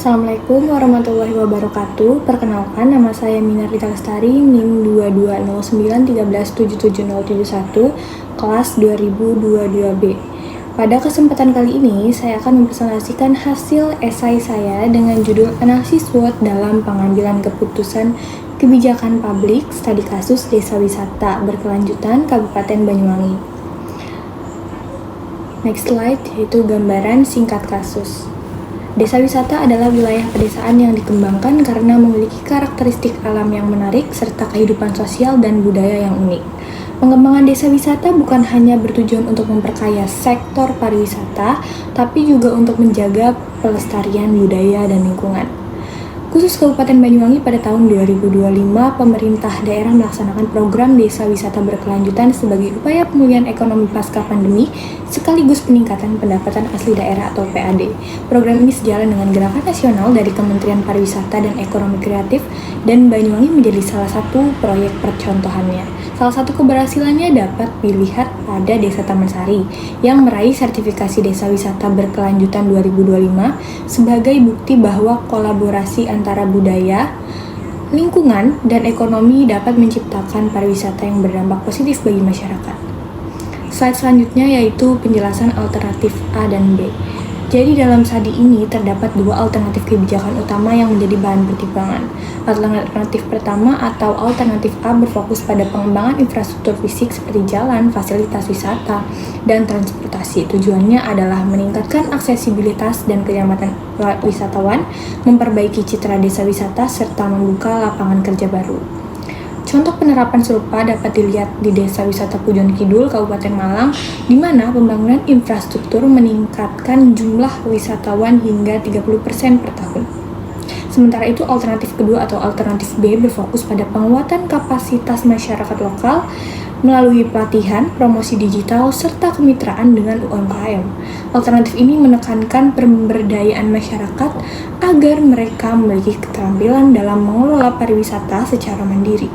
Assalamualaikum warahmatullahi wabarakatuh. Perkenalkan, nama saya Minardita Lestari, NIM 220913777071, kelas 2022B. Pada kesempatan kali ini, saya akan mempresentasikan hasil esai saya dengan judul Analisis SWOT dalam Pengambilan Keputusan Kebijakan Publik Studi Kasus Desa Wisata Berkelanjutan Kabupaten Banyuwangi. Next slide, yaitu gambaran singkat kasus. Desa wisata adalah wilayah pedesaan yang dikembangkan karena memiliki karakteristik alam yang menarik serta kehidupan sosial dan budaya yang unik. Pengembangan desa wisata bukan hanya bertujuan untuk memperkaya sektor pariwisata, tapi juga untuk menjaga pelestarian budaya dan lingkungan. Khusus Kabupaten Banyuwangi pada tahun 2025, pemerintah daerah melaksanakan program Desa Wisata Berkelanjutan sebagai upaya pemulihan ekonomi pasca pandemi sekaligus peningkatan pendapatan asli daerah atau PAD. Program ini sejalan dengan gerakan nasional dari Kementerian Pariwisata dan Ekonomi Kreatif dan Banyuwangi menjadi salah satu proyek percontohannya. Salah satu keberhasilannya dapat dilihat pada Desa Taman Sari yang meraih sertifikasi Desa Wisata Berkelanjutan 2025 sebagai bukti bahwa kolaborasi antara budaya, lingkungan, dan ekonomi dapat menciptakan pariwisata yang berdampak positif bagi masyarakat. Slide selanjutnya yaitu penjelasan alternatif A dan B. Jadi dalam studi ini terdapat dua alternatif kebijakan utama yang menjadi bahan pertimbangan. Alternatif pertama atau alternatif A berfokus pada pengembangan infrastruktur fisik seperti jalan, fasilitas wisata, dan transportasi. Tujuannya adalah meningkatkan aksesibilitas dan kenyamanan wisatawan, memperbaiki citra desa wisata, serta membuka lapangan kerja baru. Contoh penerapan serupa dapat dilihat di Desa Wisata Pujon Kidul, Kabupaten Malang, di mana pembangunan infrastruktur meningkatkan jumlah wisatawan hingga 30% per tahun. Sementara itu, alternatif kedua atau alternatif B berfokus pada penguatan kapasitas masyarakat lokal melalui pelatihan, promosi digital, serta kemitraan dengan UMKM. Alternatif ini menekankan pemberdayaan masyarakat agar mereka memiliki keterampilan dalam mengelola pariwisata secara mandiri.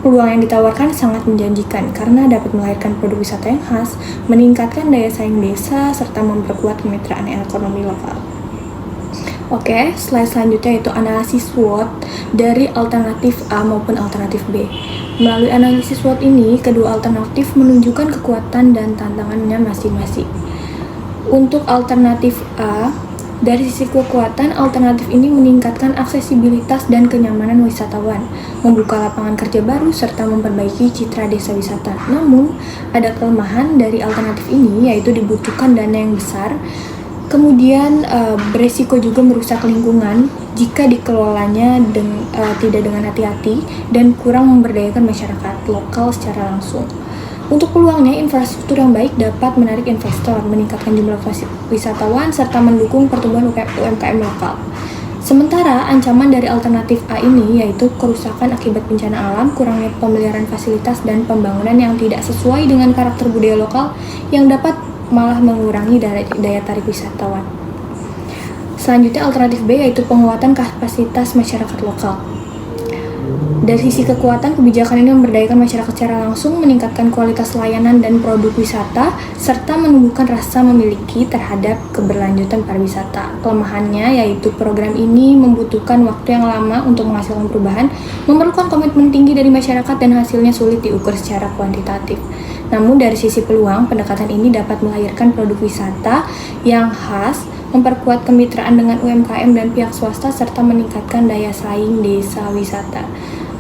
Peluang yang ditawarkan sangat menjanjikan karena dapat melahirkan produk wisata yang khas, meningkatkan daya saing desa, serta memperkuat kemitraan ekonomi lokal. Oke, slide selanjutnya yaitu analisis SWOT dari alternatif A maupun alternatif B. Melalui analisis SWOT ini, kedua alternatif menunjukkan kekuatan dan tantangannya masing-masing. Untuk alternatif A, dari sisi kekuatan, alternatif ini meningkatkan aksesibilitas dan kenyamanan wisatawan, membuka lapangan kerja baru, serta memperbaiki citra desa wisata. Namun, ada kelemahan dari alternatif ini, yaitu dibutuhkan dana yang besar, kemudian beresiko juga merusak lingkungan jika dikelolanya tidak dengan hati-hati dan kurang memberdayakan masyarakat lokal secara langsung. Untuk peluangnya, infrastruktur yang baik dapat menarik investor, meningkatkan jumlah wisatawan, serta mendukung pertumbuhan UMKM lokal. Sementara ancaman dari alternatif A ini yaitu kerusakan akibat bencana alam, kurangnya pemeliharaan fasilitas, dan pembangunan yang tidak sesuai dengan karakter budaya lokal yang dapat malah mengurangi daya tarik wisatawan. Selanjutnya alternatif B yaitu penguatan kapasitas masyarakat lokal. Dari sisi kekuatan, kebijakan ini memberdayakan masyarakat secara langsung, meningkatkan kualitas layanan dan produk wisata, serta menumbuhkan rasa memiliki terhadap keberlanjutan pariwisata. Kelemahannya yaitu program ini membutuhkan waktu yang lama untuk menghasilkan perubahan, memerlukan komitmen tinggi dari masyarakat, dan hasilnya sulit diukur secara kuantitatif. Namun dari sisi peluang, pendekatan ini dapat melahirkan produk wisata yang khas, memperkuat kemitraan dengan UMKM dan pihak swasta, serta meningkatkan daya saing desa wisata.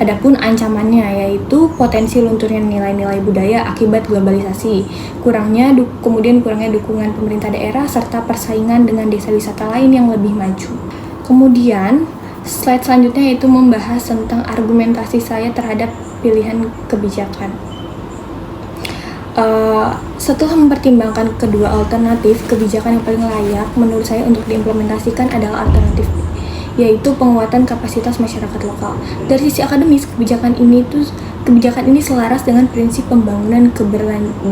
Adapun ancamannya yaitu potensi lunturnya nilai-nilai budaya akibat globalisasi, kurangnya dukungan pemerintah daerah, serta persaingan dengan desa wisata lain yang lebih maju. Kemudian, slide selanjutnya yaitu membahas tentang argumentasi saya terhadap pilihan kebijakan. Setelah mempertimbangkan kedua alternatif, kebijakan yang paling layak menurut saya untuk diimplementasikan adalah alternatif B, yaitu penguatan kapasitas masyarakat lokal. Dari sisi akademis, kebijakan ini Kebijakan ini selaras dengan prinsip pembangunan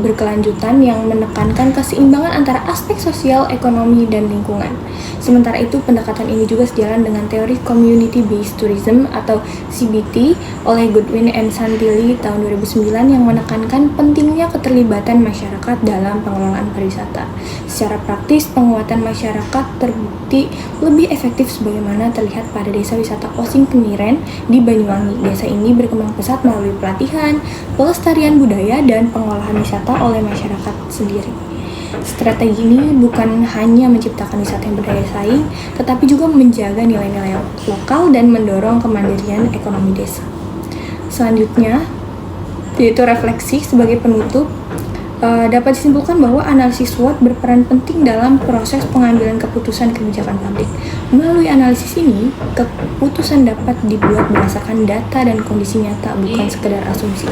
berkelanjutan yang menekankan keseimbangan antara aspek sosial, ekonomi, dan lingkungan. Sementara itu, pendekatan ini juga sejalan dengan teori Community Based Tourism atau CBT oleh Goodwin and Santilli tahun 2009 yang menekankan pentingnya keterlibatan masyarakat dalam pengelolaan pariwisata. Secara praktis, penguatan masyarakat terbukti lebih efektif sebagaimana terlihat pada desa wisata Osing Kemiren di Banyuwangi. Desa ini berkembang pesat melalui pelatihan, pelestarian budaya, dan pengolahan wisata oleh masyarakat sendiri. Strategi ini bukan hanya menciptakan wisata yang berdaya saing, tetapi juga menjaga nilai-nilai lokal dan mendorong kemandirian ekonomi desa. Selanjutnya, yaitu refleksi sebagai penutup. Dapat disimpulkan bahwa analisis SWOT berperan penting dalam proses pengambilan keputusan kebijakan publik. Melalui analisis ini, keputusan dapat dibuat berdasarkan data dan kondisi nyata, bukan sekedar asumsi.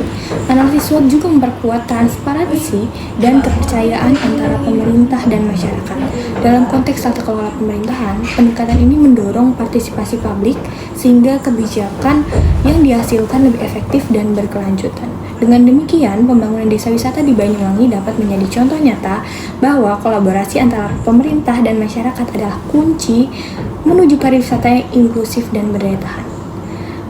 Analisis SWOT juga memperkuat transparansi dan kepercayaan antara pemerintah dan masyarakat. Dalam konteks tata kelola pemerintahan, pendekatan ini mendorong partisipasi publik sehingga kebijakan yang dihasilkan lebih efektif dan berkelanjutan. Dengan demikian, pembangunan desa wisata di Banyuwangi dapat menjadi contoh nyata bahwa kolaborasi antara pemerintah dan masyarakat adalah kunci menuju pariwisata yang inklusif dan berdaya tahan.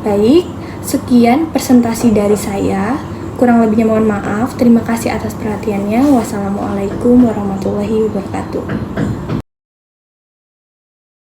Baik, sekian presentasi dari saya. Kurang lebihnya mohon maaf. Terima kasih atas perhatiannya. Wassalamualaikum warahmatullahi wabarakatuh.